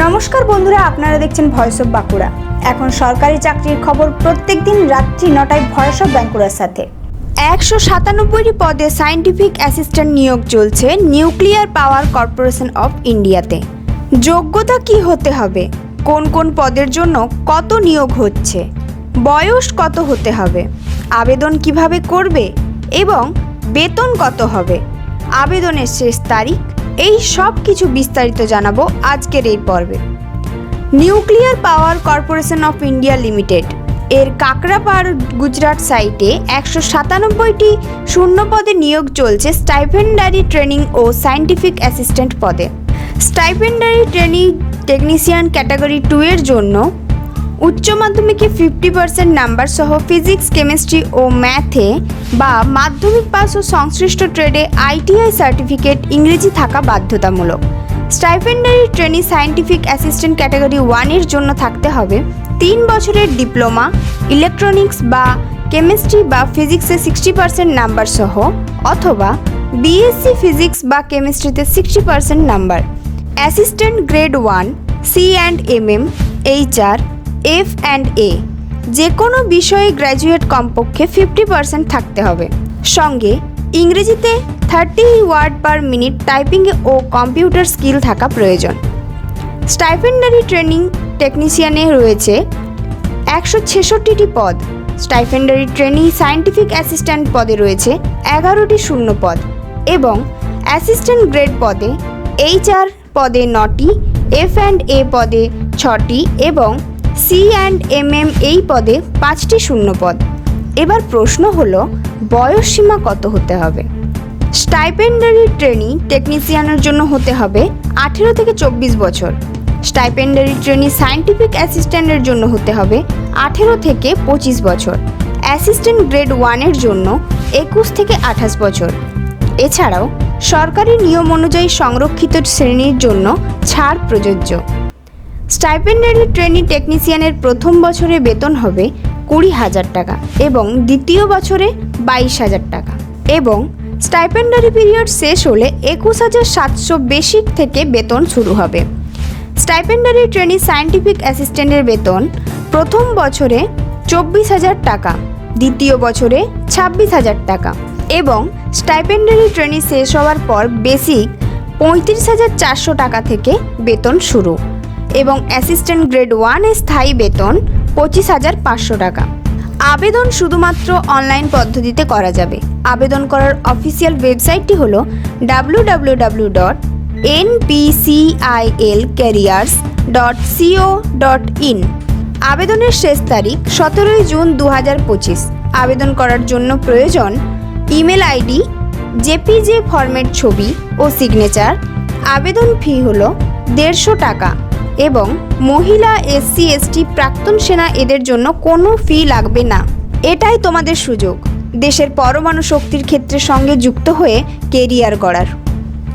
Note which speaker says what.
Speaker 1: নমস্কার বন্ধুরা, আপনারা দেখছেন ভয়েস অফ বাঁকুড়া। এখন সরকারি চাকরির খবর প্রত্যেকদিন রাত্রি 9টায় ভয়েস অফ বাঁকুড়ার সাথে। 197টি পদে সায়েন্টিফিক অ্যাসিস্ট্যান্ট নিয়োগ চলছে নিউক্লিয়ার পাওয়ার কর্পোরেশন অফ ইন্ডিয়াতে। যোগ্যতা কি হতে হবে, কোন কোন পদের জন্য কত নিয়োগ হচ্ছে, বয়স কত হতে হবে, আবেদন কিভাবে করবে এবং বেতন কত হবে, আবেদনের শেষ তারিখ, এই সব কিছু বিস্তারিত জানাবো আজকের এই পর্বে। Nuclear power corporation of India limited এর কাকরাপাড় গুজরাট সাইটে 197টি শূন্য পদে নিয়োগ চলছে স্টাইপেন্ডারি ট্রেনিং ও সায়েন্টিফিক অ্যাসিস্ট্যান্ট পদে। স্টাইপেন্ডারি ট্রেনিং টেকনিশিয়ান ক্যাটাগরি 2 এর জন্য উচ্চ মাধ্যমিকে 50% নাম্বার সহ ফিজিক্স, কেমিস্ট্রি ও ম্যাথে বা মাধ্যমিক পাস ও সংশ্লিষ্ট ট্রেডে ITI সার্টিফিকেট ইংরেজি থাকা বাধ্যতামূলক। স্টাইপেন্ডারি ট্রেনি সায়েন্টিফিক অ্যাসিস্ট্যান্ট ক্যাটাগরি 1 এর জন্য থাকতে হবে 3 বছরের ডিপ্লোমা ইলেকট্রনিক্স বা কেমিস্ট্রি বা ফিজিক্সে 60% নাম্বার সহ অথবা BSc ফিজিক্স বা কেমিস্ট্রিতে 60% number. Assistant grade 1 C&MM, HR, F&A যে কোনো বিষয়ে গ্র্যাজুয়েট কমপক্ষে 50% থাকতে হবে। সঙ্গে ইংরেজিতে 30 ওয়ার্ড পার মিনিট টাইপিং ও কম্পিউটার স্কিল থাকা প্রয়োজন। স্টাইপেন্ডারি ট্রেনিং টেকনিশিয়ানে রয়েছে 166টি পদ। স্টাইপেন্ডারি ট্রেনিং সায়েন্টিফিক অ্যাসিস্ট্যান্ট পদে রয়েছে 11টি শূন্য পদ এবং অ্যাসিস্ট্যান্ট গ্রেড পদে HR পদে 9টি, F&A পদে 6টি এবং C&MM এই পদে 5টি শূন্য পদ। এবার প্রশ্ন হলো, বয়স সীমা কত হতে হবে? স্টাইপেন্ডারি ট্রেনি টেকনিশিয়ানের জন্য হতে হবে 18 থেকে 24 বছর। স্টাইপেন্ডারি ট্রেনি সায়েন্টিফিক অ্যাসিস্ট্যান্টের জন্য হতে হবে 18 থেকে 25 বছর। অ্যাসিস্ট্যান্ট গ্রেড 1 এর জন্য 21 থেকে 28 বছর। এছাড়াও সরকারি নিয়ম অনুযায়ী সংরক্ষিত শ্রেণীর জন্য ছাড় প্রযোজ্য। স্টাইপেন্ডারি ট্রেনি টেকনিশিয়ানের প্রথম বছরে বেতন হবে 20,000 টাকা এবং দ্বিতীয় বছরে 22,000 টাকা এবং স্টাইপেন্ডারি পিরিয়ড শেষ হলে 21,700 বেসিক থেকে বেতন শুরু হবে। স্টাইপেন্ডারি ট্রেনি সায়েন্টিফিক অ্যাসিস্ট্যান্টের বেতন প্রথম বছরে 24,000 টাকা, দ্বিতীয় বছরে 26,000 টাকা এবং স্টাইপেন্ডারি ট্রেনি শেষ হওয়ার পর বেসিক 35,400 টাকা থেকে বেতন শুরু এবং অ্যাসিস্ট্যান্ট গ্রেড 1 এর স্থায়ী বেতন 25,500 টাকা। আবেদন শুধুমাত্র অনলাইন পদ্ধতিতে করা যাবে। আবেদন করার অফিসিয়াল ওয়েবসাইটটি হলো www.npcilcareers.co.in। আবেদনের শেষ তারিখ 17 জুন 2025। আবেদন করার জন্য প্রয়োজন ইমেল ID, JPG ফরম্যাট ছবি ও সিগনেচার। আবেদন ফি হলো 150 টাকা এবং মহিলা, SC, ST, প্রাক্তন সেনা এদের জন্য কোনো ফি লাগবে না। এটাই তোমাদের সুযোগ দেশের পরমাণু শক্তির ক্ষেত্রের সঙ্গে যুক্ত হয়ে কেরিয়ার গড়ার।